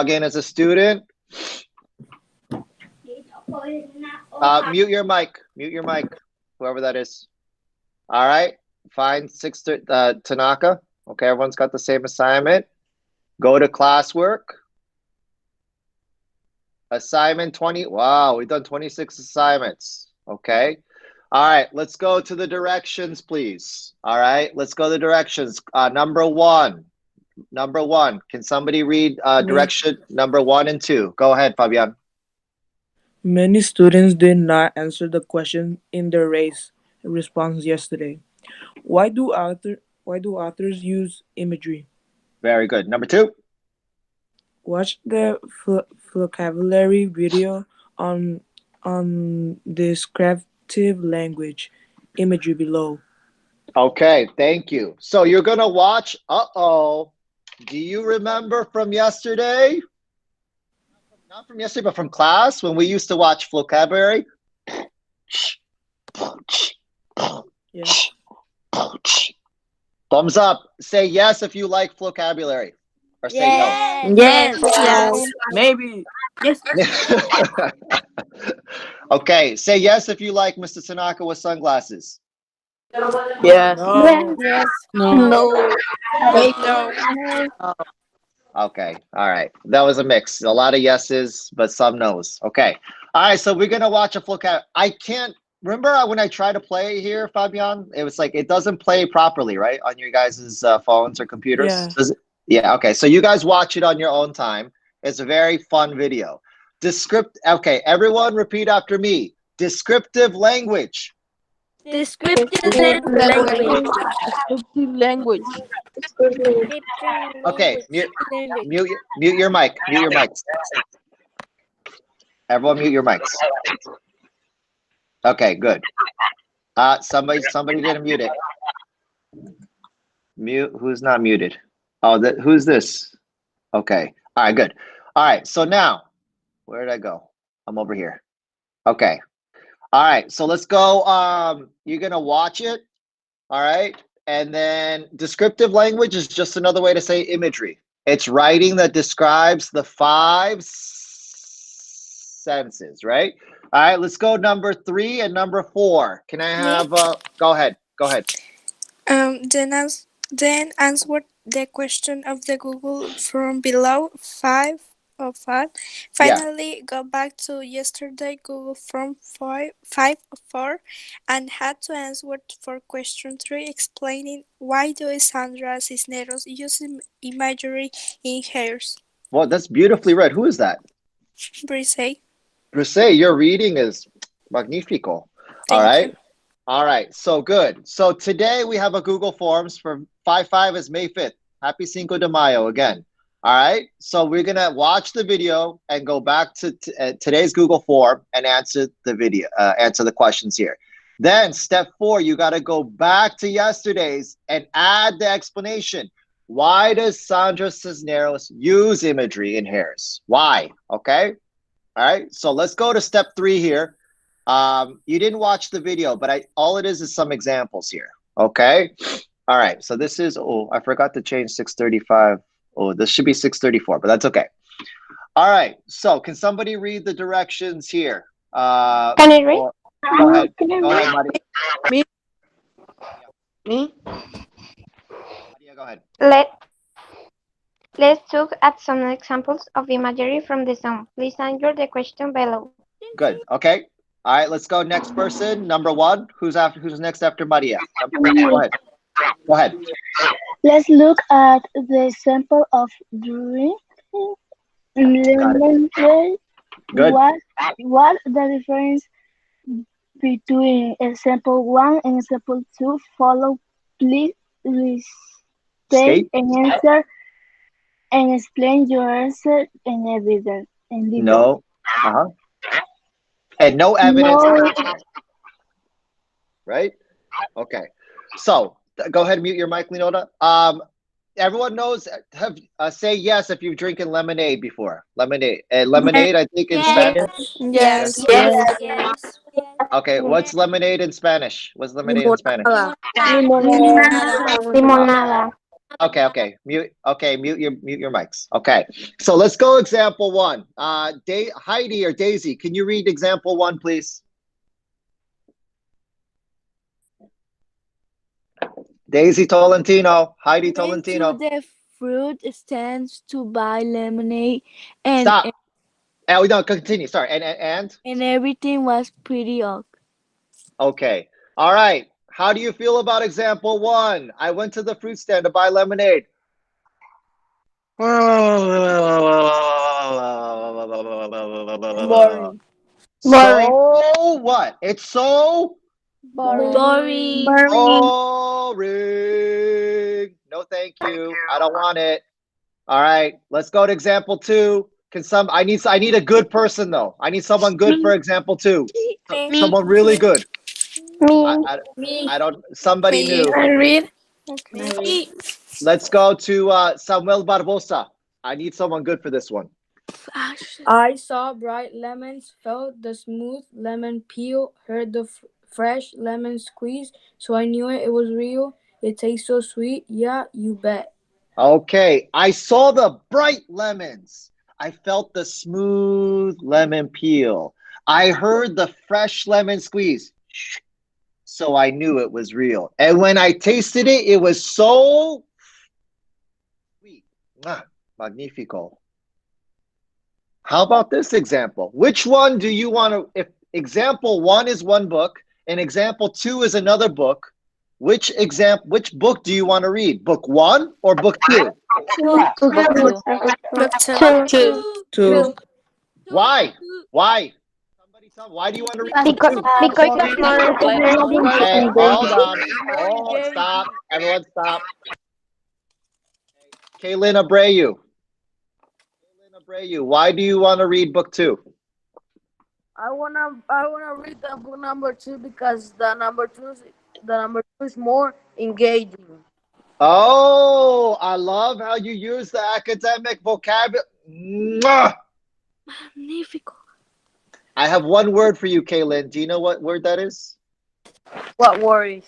log in as a student. Mute your mic. Mute your mic. Whoever that is. All right. Find Tanaka. Okay, everyone's got the same assignment. Go to classwork. Assignment 20. Wow, we've done 26 assignments. Okay. All right, let's go to the directions, please. All right, let's go to the directions. Number one. Can somebody read direction number 1 and 2? Go ahead, Fabian. Many students did not answer the question in their race response yesterday. Why do authors use imagery? Very good. Number 2. Watch the vocabulary video on descriptive language imagery below. Okay, thank you. So you're gonna watch. Do you remember from yesterday? Not from yesterday, but from class when we used to watch vocabulary. Yeah. Thumbs up. Say yes if you like vocabulary, or say Yes. Yes. Yes. Maybe. Yes. no. Okay, say yes if you like Mr. Tanaka with sunglasses. Yes. No. Yes. No. No. Maybe. No. Okay, all right. That was a mix. A lot of yeses, but some nos. Okay. All right, so we're gonna watch a vocab. I can't remember when I tried to play here, Fabian. It was like it doesn't play properly, right, on your guys' phones or computers. Yeah. Does it? Yeah. Okay. So you guys watch it on your own time. It's a very fun video. Okay, everyone, repeat after me. Descriptive language. Descriptive Language. language. Descriptive language. Okay, mute your mic. Mute your mics. Everyone, mute your mics. Okay, good. Somebody didn't mute it. Mute. Who's not muted? Oh, who's this? Okay. All right, good. All right. So now, where did I go? I'm over here. Okay. All right. So let's go. You're gonna watch it. All right. And then descriptive language is just another way to say imagery. It's writing that describes the 5 senses, right? All right, let's go number 3 and number 4. Can I have go ahead. Go ahead. Then answer the question of the Google form below. 5 of 5. Yeah. Finally, go back to yesterday Google form 5 of 4 and had to answer for question 3, explaining why do Sandra Cisneros use imagery in hers. Well, that's beautifully read. Who is that? Brise. Bruce, your reading is magnifico. All right. You. All right. So good. So today we have a Google Forms for 5/5 is May 5th. Happy Cinco de Mayo again. All right. So we're going to watch the video and go back to today's Google form and answer the questions here. Then step 4, you got to go back to yesterday's and add the explanation. Why does Sandra Cisneros use imagery in hers? Why? Okay. All right. So let's go to step 3 here. You didn't watch the video, but all it is some examples here. Okay. All right. So this is, I forgot to change 635. Oh, this should be 634, but that's okay. All right. So can somebody read the directions here? Can I read? Go ahead. Go ahead, Maria. Me? Maria, go ahead. Let's look at some examples of imagery from the song. Please answer the question below. Good. Okay. All right. Let's go. Next person. Number 1. Who's next after Maria? Go ahead. Go ahead. Let's look at the example of drawing lemonade. Good. What the difference between example 1 and example 2? Follow. Please restate and answer and explain your answer and evidence. No. And no evidence. No. Right? Okay. So go ahead and mute your mic, Leonora. Everyone knows, say yes if you've drinking lemonade before. Lemonade. Lemonade, I think in Spanish. Yes. Yes. Okay, what's lemonade in Spanish? What's lemonade in Spanish? Limonada. Limonada. Okay. Mute your mics. Okay. So let's go example one. Heidi or Daisy, can you read example one, please? Daisy Tolentino, Heidi Went to Tolentino. the fruit stands to buy lemonade, and Stop. Oh, no, continue. Sorry. and everything was pretty ok. Okay. All right. How do you feel about example one? I went to the fruit stand to buy lemonade. Boring. Boring. So what? It's so Boring. boring. No, thank you. I don't want it. All right. Let's go to example two. I need a good person though. I need someone good for example two. Me. Someone really good. I, Me. I, Me. I don't, somebody Me. new. I read. Okay. Me. Let's go to Samuel Barbosa. I need someone good for this one. I saw bright lemons, felt the smooth lemon peel, heard the fresh lemon squeeze, so I knew it was real. It tastes so sweet. Yeah, you bet. Okay. I saw the bright lemons. I felt the smooth lemon peel. I heard the fresh lemon squeeze. So I knew it was real. And when I tasted it, it was so sweet. Magnifico. How about this example? Which one do you want to, if example one is one book and example two is another book, which book do you want to read? Book one or book two? Book two. Book two. Two. Two. Why? Why? Somebody tell me, why do you want to read book Because two? it's more interesting. Okay, hold on. It's more Oh, engaging. stop. Everyone stop. Kaylin Abreu. Why do you want to read book two? I wanna read the book number two because the number two is more engaging. Oh, I love how you use the academic vocabulary. Magnifico. I have one word for you, Kaylin. Do you know what word that is? What worries?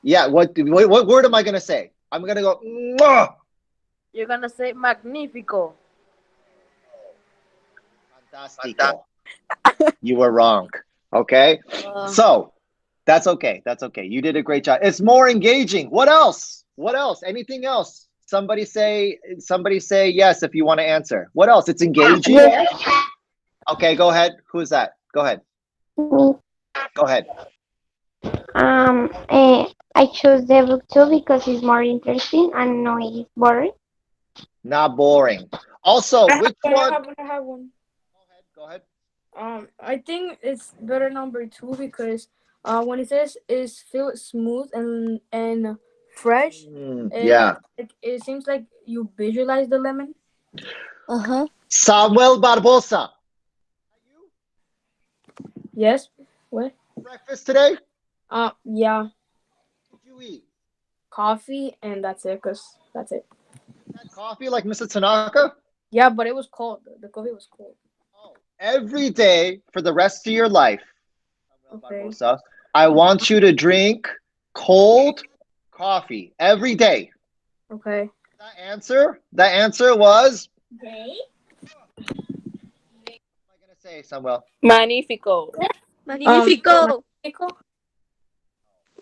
Yeah, what word am I going to say? I'm going to go, mwah! You're gonna say magnifico. Fantastico. You were wrong. Okay? So, that's okay. That's okay. You did a great job. It's more engaging. What else? What else? Anything else? Somebody say yes if you want to answer. What else? It's engaging. Yes. Okay, go ahead. Who is that? Go ahead. Me. Go ahead. I chose the book two because it's more interesting and no it's boring. Not boring. Also, which one? I have one. Go ahead. I think it's better number two because when it says is feel smooth and fresh, Yeah. it seems like you visualize the lemon. Samuel Barbosa. Yes. What? Breakfast today? Yeah, What did you eat? coffee and that's it. Cause that's it. Had coffee like Mr. Tanaka? Yeah, but it was cold. The coffee was cold. Oh, every day for the rest of your life, Samuel Okay. Barbosa, I want you to drink cold coffee every day. Okay. That answer was. What am I gonna say, Samuel? Magnifico. Magnifico. Magnifico?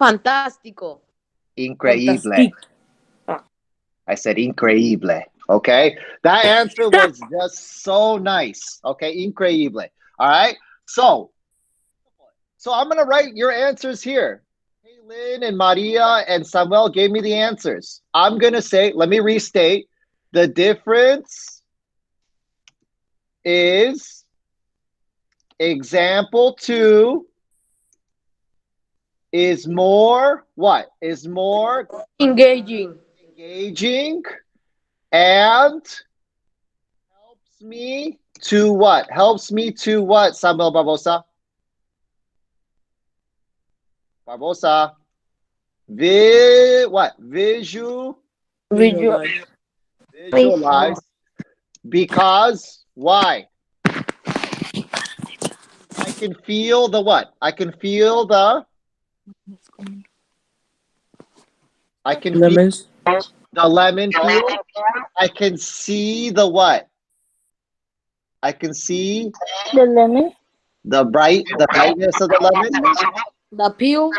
Fantástico. Increíble. Fantastic. I said increíble. Okay. That answer was just so nice. Okay. Increíble. All right. So I'm going to write your answers here. Lynn and Maria and Samuel gave me the answers. I'm going to say, let me restate. The difference is example 2 is more what? Is more Engaging. and helps me to what? Helps me to what, Samuel Barbosa? Barbosa. What? Visualize. Visualize. Because why? I can feel the what? I can feel the. I can feel Lemons. The lemon peel. I can see the what? I can see The lemon. the brightness of the lemon. The peel.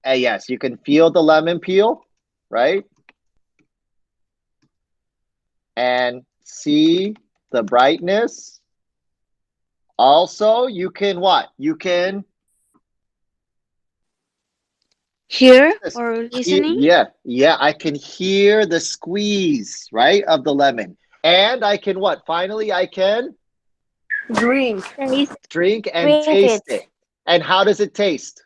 Yes, you can feel the lemon peel, right? And see the brightness. Also, you can what? You can Hear this. or listening? Yeah, I can hear the squeeze, right, of the lemon. And I can what? Finally, I can Drink. drink and Drink taste it. it. And how does it taste?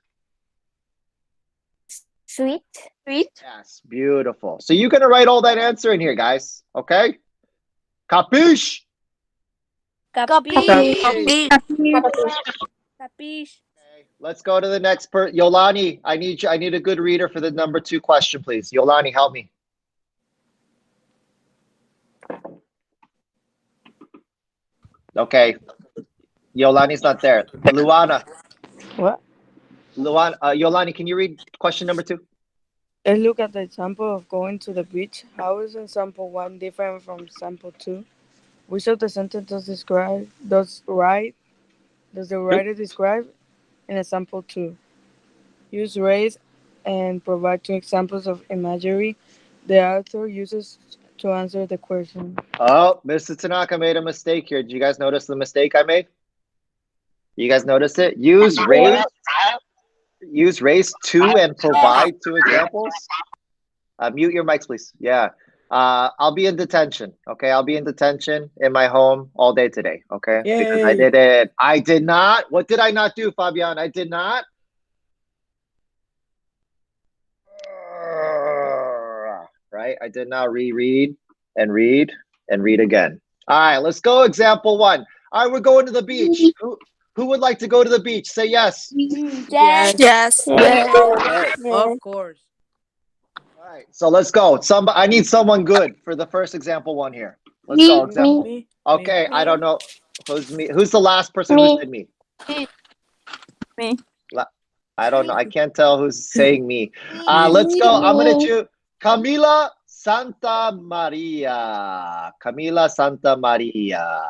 Sweet. Sweet. Yes, beautiful. So you're gonna write all that answer in here, guys. Okay? Capiche? Capiche. Capiche. Capiche. Okay, let's go to the next Yolani, I need a good reader for the number 2 question, please. Yolani, help me. Okay. Yolani's not there. Luana. What? Yolani, can you read question number 2? Let's look at the example of going to the beach. How is example 1 different from sample 2? Which of the sentences does the writer describe in example 2? Use race and provide 2 examples of imagery the author uses to answer the question. Oh, Mr. Tanaka made a mistake here. Did you guys notice the mistake I made? You guys notice it? Use race 2 and provide 2 examples. Mute your mics, please. Yeah. I'll be in detention. Okay. I'll be in detention in my home all day today. Okay. Because I Yay. did it. I did not. What did I not do, Fabian? I did not. Right. I did not reread and read and read again. All right. Let's go. Example 1. All right. We're going to the beach. Who would like to go to the beach? Say yes. Yes. Yes. Okay. Of course. All right, so let's go. I need someone good for the first example 1 here. Let's go. Example. Me. Okay, I don't know who's me. Who's the last person who said me? Me. I don't know. I can't tell who's saying me. Me. Let's go. I'm gonna choose Camila Santa Maria. Camila Santa Maria.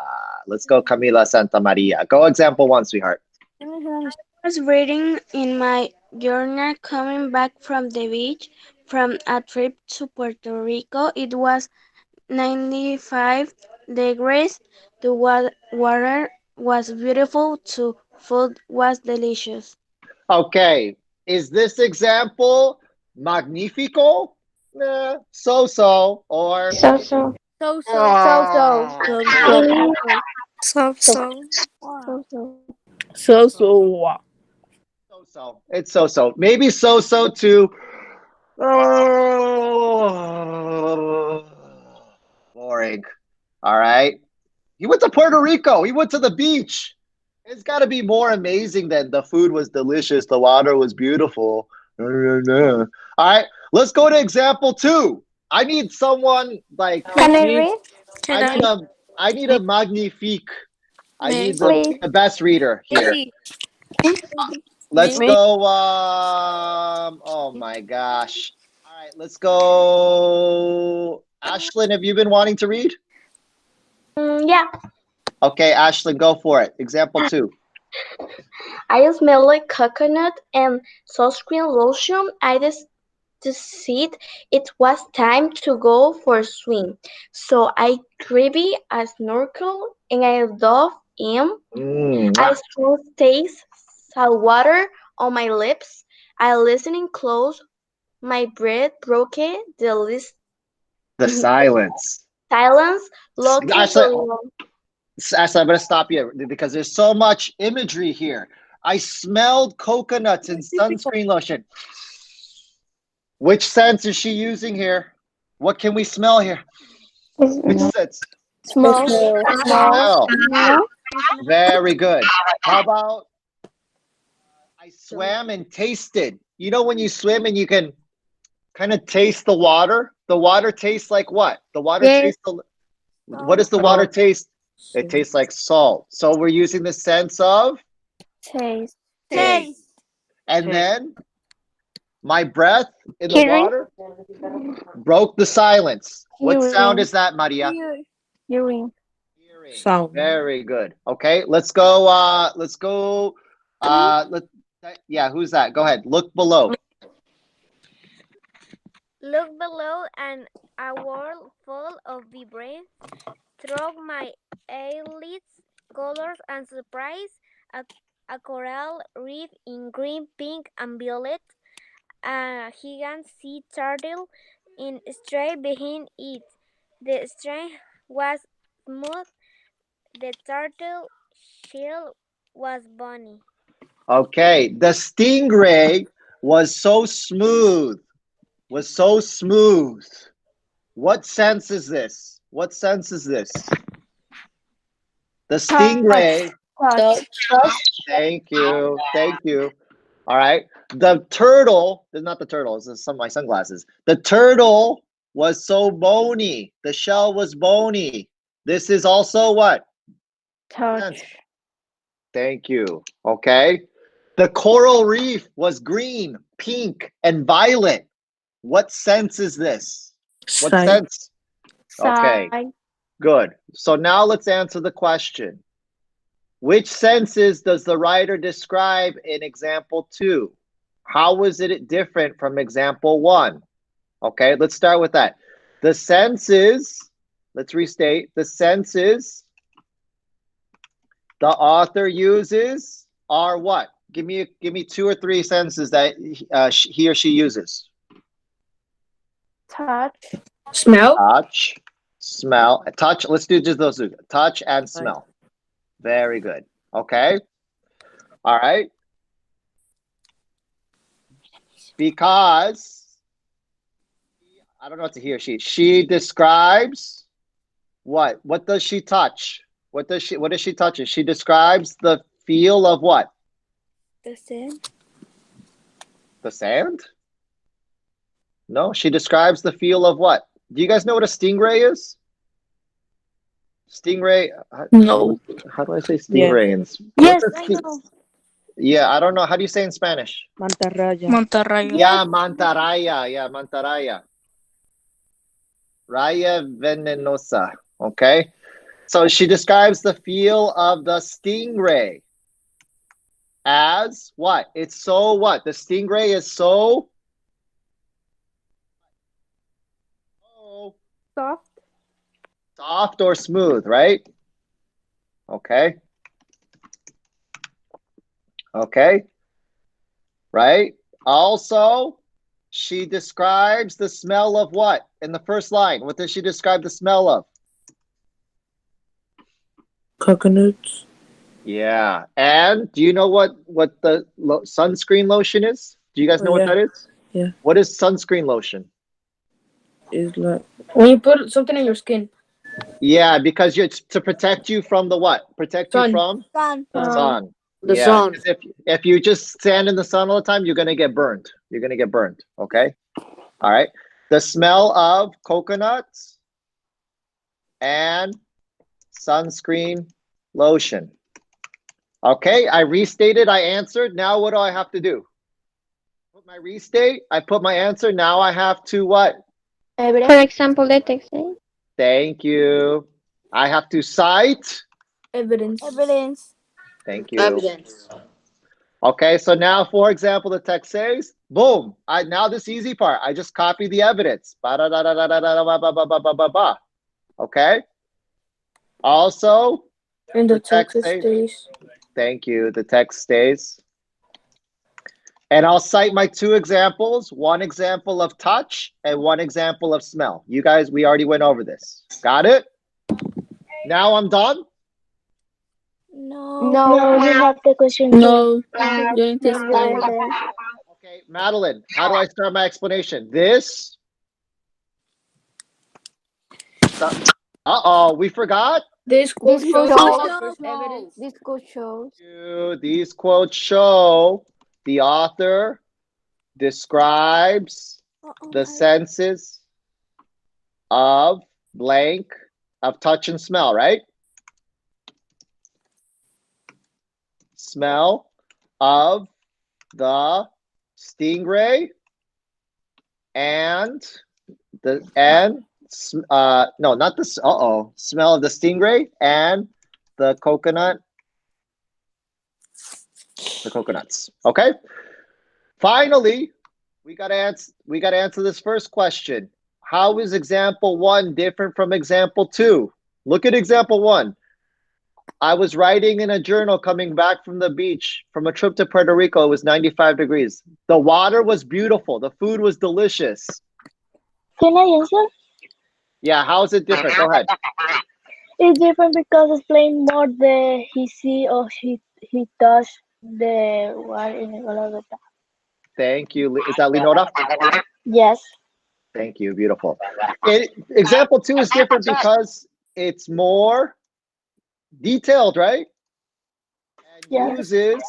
Let's go, Camila Santa Maria. Go example 1, sweetheart. I was reading in my journal coming back from the beach from a trip to Puerto Rico. It was 95 degrees. The water was beautiful too. Food was delicious. Okay, is this example magnifico? Nah, so, or So. ah, So so. So. so. It's so. Maybe so too. Oh, boring. All right. He went to Puerto Rico. He went to the beach. It's got to be more amazing than the food was delicious, the water was beautiful. All right, let's go to example 2. I need someone like Can I Me. read? Can I? I need a magnifique. I Me. need Please. the best reader here. Let's Me. go. Oh my gosh. All right, let's go. Ashlyn, have you been wanting to read? Yeah. Okay, Ashlyn, go for it. Example 2. I smell like coconut and sunscreen lotion. I decided it was time to go for a swim. So I grabbed a snorkel and I dove in. I still taste salt water on my lips. I listening close. My breath broke The silence. silence. Looking Ashlyn, below. Ashley, I'm going to stop you because there's so much imagery here. I smelled coconuts and sunscreen lotion. Which sense is she using here? What can we smell here? Which sense? Small. Smell. Very good. How about I swam and tasted? You know when you swim and you can kind of taste the water? The water tastes like what? The water tastes what does the water taste? It tastes like salt. So we're using the sense of Taste. taste. And then My breath in the Hearing. water broke the silence. What sound Hearing. is that, Maria? Hearing. Hearing. Sound. Very good. Okay, let's go. Yeah, who's that? Go ahead. Look below. Look below and a world full of vibrance through my eyelids, colors and surprise. A coral reef in green, pink, and violet. A gigant sea turtle in straight behind it. The string was smooth. The turtle shell was bony. Okay, the stingray was so smooth. Was so smooth. What sense is this? What sense is this? The stingray. Touch. Thank you. Thank you. All right. The turtle, not the turtle, it's some my sunglasses. The turtle was so bony. The shell was bony. This is also what? Sense. Touch. Thank you. Okay. The coral reef was green, pink, and violet. What sense is this? What Sight. sense? Okay, Sight. good. So now let's answer the question. Which senses does the writer describe in example 2? How was it different from example 1? Okay, let's start with that. The senses, let's restate, the senses the author uses are what? Give me 2 or 3 senses that he or she uses. Touch. Smell. Touch, smell, touch. Let's do just those two. Touch and smell. Very good. Okay. All right. Because I don't know what to hear. She describes what? What does she touch? What is she touching? She describes the feel of what? The sand. The sand? No, she describes the feel of what? Do you guys know what a stingray is? Stingray. No. How do I say stingray? Yes, What's a I know. Yeah, I don't know. How do you say in Spanish? Mantarraya. Monterrey. Yeah, mantarraya. Yeah, mantarraya. Raya venenosa. Okay. So she describes the feel of the stingray as what? It's so what? The stingray is so Soft. soft or smooth, right? Okay. Okay. Right? Also, she describes the smell of what? In the first line, what does she describe the smell of? Coconuts. Yeah. And do you know what the sunscreen lotion is? Do you guys know what that is? Yeah. What is sunscreen lotion? It's like When you put something in your skin. Yeah, because it's to protect you from the what? Protect you Sun. from Sun. the sun. The Yeah, sun. 'cause if you just stand in the sun all the time, you're gonna get burned. You're gonna get burned. Okay. All right. The smell of coconuts and sunscreen lotion. Okay, I restated, I answered. Now what do I have to do? Put my restate, I put my answer. Now I have to what? For example, the text. Thank you. I have to cite. Evidence. Evidence. Thank you. Evidence. Okay, so now, for example, the text says, boom. Now this easy part. I just copy the evidence. Ba-da-da-da-da-da-da-ba-ba-ba-ba-ba-ba. Okay. Also, And the text says, stays. thank you. The text stays. And I'll cite my 2 examples, one example of touch and one example of smell. You guys, we already went over this. Got it? Now I'm done? No. No, we have the question too. No. You need to explain. Okay, Madeline, how do I start my explanation? This. Uh-oh, we forgot? This quote This shows quote the author's evidence. This quote shows. These quotes show the author describes the senses of blank, of touch and smell, right? Smell of the stingray and no, not the smell of the stingray and the coconuts. Okay. Finally, we gotta answer this first question. How is example 1 different from example 2? Look at example 1. I was writing in a journal coming back from the beach from a trip to Puerto Rico. It was 95 degrees. The water was beautiful. The food was delicious. Can I answer? Yeah, how is it different? Go ahead. It's different because explain more the he see or he touch the one in the color. Thank you. Is that Lenora? Yes. Thank you. Beautiful. Example 2 is different because it's more detailed, right? And Yes. uses,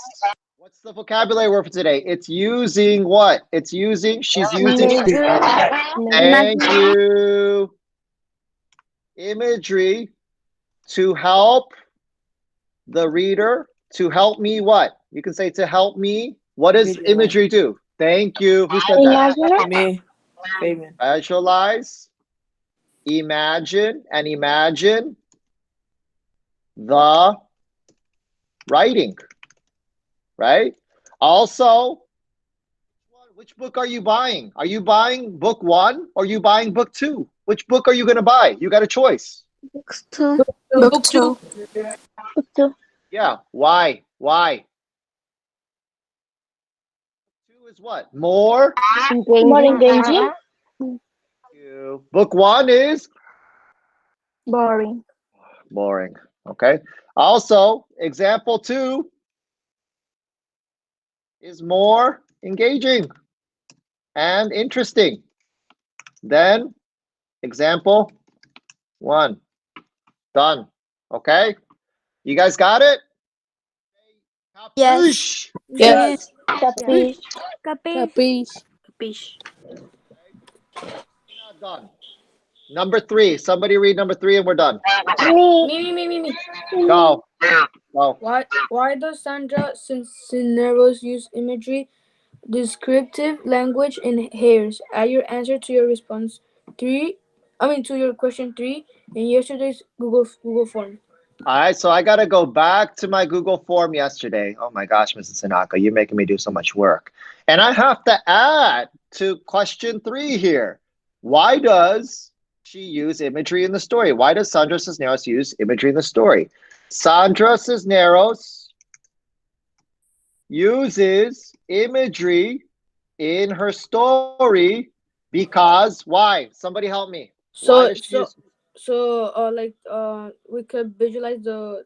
what's the vocabulary word for today? It's using what? It's using, she's using, thank you, imagery to help the reader, to help me what? You can say to help me. What does Visualize. imagery do? Thank you. Who said that? Imagine. Me. Fabian. Visualize, imagine, and imagine the writing, right? Also, which book are you buying? Are you buying book 1 or are you buying book 2? Which book are you going to buy? You got a choice. Book 2. Yeah. Why? 2 is what? More? More engaging. Book 1 is Boring. boring. Okay. Also, example 2 is more engaging and interesting than example 1. Done. Okay. You guys got it? Yes. Yes. Capiche. Capiche. Capiche. Not done. Number 3. Somebody read number 3 and we're done. Me. Go. Why does Sandra Cisneros use imagery, descriptive language in hairs? Add your answer to your response 3. To your question 3 in yesterday's Google form. All right, so I got to go back to my Google form yesterday. Oh my gosh, Mrs. Tanaka, you're making me do so much work. And I have to add to question 3 here. Why does she use imagery in the story? Why does Sandra Cisneros use imagery in the story? Sandra Cisneros uses imagery in her story because why? Somebody help me. Why does she use? We could visualize the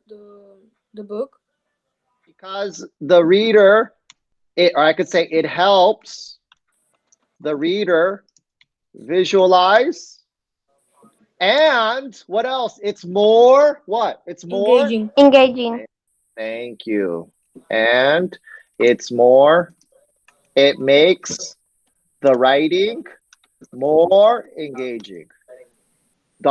book. Because the reader, or I could say it helps the reader visualize. And what else? It's more what? It's more Engaging. Thank you. And it's more, it makes the writing more engaging.